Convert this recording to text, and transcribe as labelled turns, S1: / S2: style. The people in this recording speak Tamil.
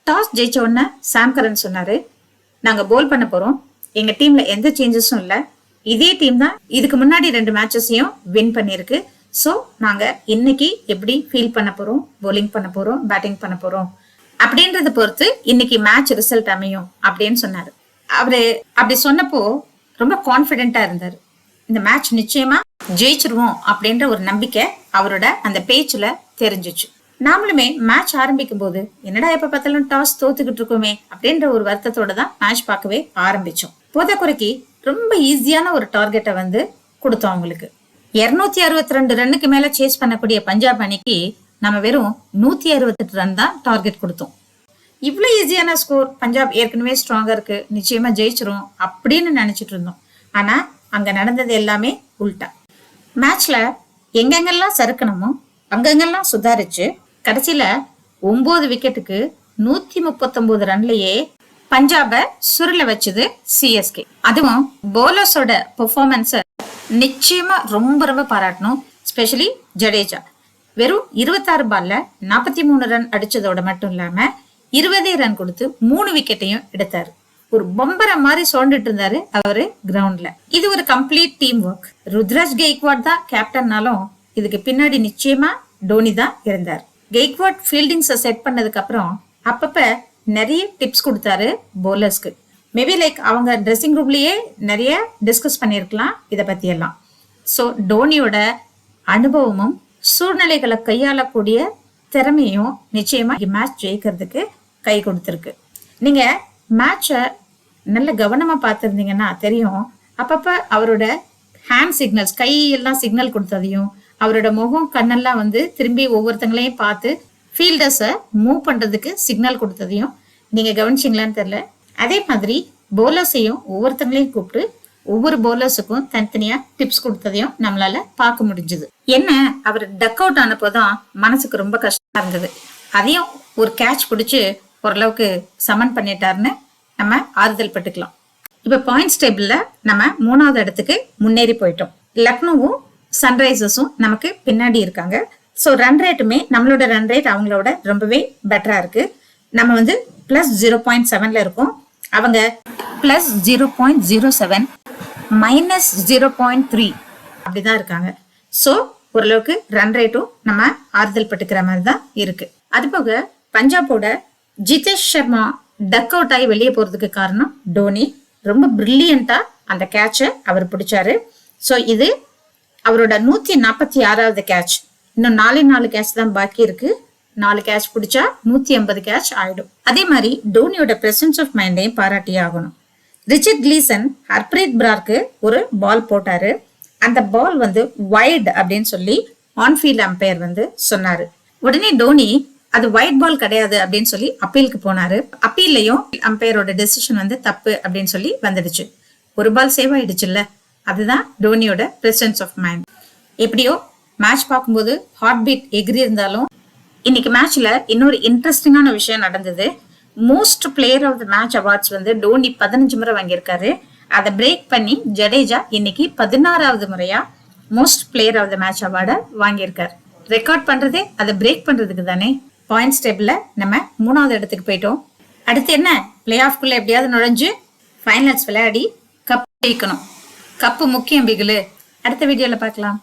S1: டாஸ் ஜெயிச்ச உடனே சாம் கரன் சொன்னாரு, நாங்க போல் பண்ண போறோம், எங்க டீம்ல எந்த சேஞ்சஸும் இல்ல, இதே டீம் தான் இதுக்கு முன்னாடி 2 மேட்சஸையும் வின் பண்ணிருக்கு. சோ நாங்க இன்னைக்கு எப்படி ஃபீல் பண்ண போறோம், bowling பண்ண போறோம், பேட்டிங் பண்ண போறோம் அப்படின்றத பொறுத்து இன்னைக்கு மேட்ச் ரிசல்ட் அமையும் அப்படின்னு சொன்னாரு. அவரு அப்படி சொன்னப்போ ரொம்ப கான்பிடென்டா இருந்தாரு. இந்த மேட்ச் நிச்சயமா ஜெயிச்சிருவோம் அப்படின்ற ஒரு நம்பிக்கை அவரோட அந்த பேச்சுல தெரிஞ்சிச்சு. நாமளுமே மேட்ச் ஆரம்பிக்கும் போது என்னடா எப்ப பார்த்தாலும் டாஸ் தோத்துக்கிட்டு இருக்கோமே அப்படின்ற ஒரு வருத்தத்தோட தான் மேட்ச் பார்க்கவே ஆரம்பிச்சோம். போத குறைக்கு ரொம்ப ஈஸியான ஒரு டார்கெட்டை வந்து கொடுத்தோம் அவங்களுக்கு. 262 ரன்னுக்கு மேல சேஸ் பண்ணக்கூடிய பஞ்சாப் அணிக்கு நம்ம வெறும் 168 ரன் தான் டார்கெட் கொடுத்தோம். இவ்வளவு ஈஸியான ஸ்கோர், பஞ்சாப் ஏற்கனவே ஸ்ட்ராங்கா இருக்கு, நிச்சயமா ஜெயிச்சிரும் அப்படின்னு நினைச்சிட்டு இருந்தோம். ஆனா அங்க நடந்தது எல்லாமே உல்டா. மேட்ச்ல எங்கெங்கெல்லாம் சறுக்கணுமோ அங்கெங்கெல்லாம் சுதாரிச்சு கடைசியில 9 விக்கெட்டுக்கு 139 ரன்லயே பஞ்சாப சுருள வச்சது சிஎஸ்கே. அதுவும் போலர்ஸோட பெர்ஃபார்மன்ஸ நிச்சயமா ரொம்ப ரொம்ப பாராட்டணும். ஸ்பெஷலி ஜடேஜா வெறும் 26 பால்ல 43 ரன் அடிச்சதோட மட்டும் இல்லாம 20 ரன் கொடுத்து 3 விக்கெட்டையும் எடுத்தாரு. ஒரு பொம்பரை மாதிரி சோண்டுட்டு இருந்தாரு அவரு கிரவுண்ட்ல. இது ஒரு complete team work. Ruturaj Gaikwad தான் கேப்டன்னாலும் இதுக்கு பின்னாடி நிச்சயமா டோனி தான் இருந்தார். கெய்க்வாட் ஃபீல்டிங்ஸை செட் பண்ணதுக்கு அப்புறம் அப்பப்ப நிறைய டிப்ஸ் கொடுத்தாரு போலர்ஸ்க்கு. மேபி லைக் அவங்க ட்ரெஸ்ஸிங் ரூம்லயே நிறைய டிஸ்கஸ் பண்ணிருக்கலாம் இதை பத்தி எல்லாம். ஸோ டோனியோட அனுபவமும் சூழ்நிலைகளை கையாளக்கூடிய திறமையும் நிச்சயமா மேட்ச் ஜெயிக்கிறதுக்கு கை கொடுத்துருக்கு. நீங்க மேட்சை நல்ல கவனமா பார்த்துருந்தீங்கன்னா தெரியும், அப்பப்ப அவரோட ஹேண்ட் சிக்னல்ஸ், கையெல்லாம் சிக்னல் கொடுத்ததையும், அவரோட முகம் கண்ணெல்லாம் வந்து திரும்பி ஒவ்வொருத்தங்களையும் பார்த்து ஃபீல்டர்ஸை மூவ் பண்றதுக்கு சிக்னல் கொடுத்ததையும் நீங்க கவனிச்சிங்களான்னு தெரியல. அதே மாதிரி போலர்ஸையும் ஒவ்வொருத்தங்களையும் கூப்பிட்டு ஒவ்வொரு போலர்ஸுக்கும் தனித்தனியா டிப்ஸ் கொடுத்ததையும் நம்மளால பார்க்க முடிஞ்சது. என்ன அவர் டக் அவுட் ஆனப்போதான் மனசுக்கு ரொம்ப கஷ்டமா இருந்தது. அதையும் ஒரு கேட்ச் பிடிச்சு ஓரளவுக்கு சமன் பண்ணிட்டாருன்னு நம்ம ஆறுதல் பட்டுக்கலாம். இப்ப பாயிண்ட்ஸ் டேபிள்ல நம்ம 3வது இடத்துக்கு முன்னேறி போயிட்டோம். லக்னோவும் சன்ரைசர்ஸும் நமக்கு பின்னாடி இருக்காங்க. ஸோ ரன் ரேட்டுமே நம்மளோட ரன் ரேட் அவங்களோட ரொம்பவே பெட்டரா இருக்கு. நம்ம வந்து +0.7ல இருக்கோம், அவங்க +0.07 -0.3 அப்படிதான் இருக்காங்க. ஸோ ஓரளவுக்கு ரன் ரேட்டும் நம்ம ஆறுதல் பட்டுக்கிற மாதிரி தான் இருக்கு. அது போக பஞ்சாபோட ஜிதேஷ் சர்மா டக் அவுட் ஆகி வெளியே போறதுக்கு காரணம் டோனி. ரொம்ப பிரில்லியண்டா அந்த கேட்சை அவர் பிடிச்சாரு. ஸோ இது அவரோட 146வது கேட்ச். இன்னும் 4 கேட்ச் தான் பாக்கி இருக்கு. 4 கேட்ச் பிடிச்சா 180 கேட்ச் ஆயிடும். அதே மாதிரி டோனியோட பிரசன்ஸ் ஆஃப் மைண்டையும் பாராட்டியே ஆகணும். ரிச்சர்ட் கிளீசன் ஹர்ப்ரீத் பிராருக்கு ஒரு பால் போட்டாரு. அந்த பால் வந்து வைட் அப்படின்னு சொல்லி ஆன்ஃபீல்ட் அம்பையர் வந்து சொன்னாரு. உடனே டோனி அது ஒயிட் பால் கிடையாது அப்படின்னு சொல்லி அப்பீலுக்கு போனாரு. அப்பீல்லையும் அம்பையரோட டெசிஷன் வந்து தப்பு அப்படின்னு சொல்லி வந்துடுச்சு. ஒரு பால் சேவ் ஆயிடுச்சுல்ல, அதுதான் டோனியோட பிரசன்ஸ் ஆஃப் மைண்ட். எப்படியோ மேட்ச் பார்க்கும்போது ஹார்ட் பீட் எகிரி இருந்தாலும் இன்னைக்கு மேட்ச்ல இன்னொரு இன்ட்ரெஸ்டிங்கான விஷயம் நடந்தது. Most player of the match awards வந்து டோனி 15 முறை வாங்கியிருக்காரு. அதை பிரேக் பண்ணி ஜடேஜா இன்னைக்கு 16வது முறையா most player of the match அவார்டை வாங்கியிருக்காரு. ரெக்கார்ட் பண்றதே அதை பிரேக் பண்றதுக்கு தானே. பாயிண்ட்ஸ் டேபிள்ல நம்ம 3வது இடத்துக்கு போயிட்டோம். அடுத்து என்ன, பிளே ஆஃப்குள்ள எப்படியாவது நுழைஞ்சு ஃபைனல்ஸ் விளையாடி கப் ஜெயிக்கணும். கப்பு முக்கியம் பிகிலு. அடுத்த வீடியோல பார்க்கலாம்.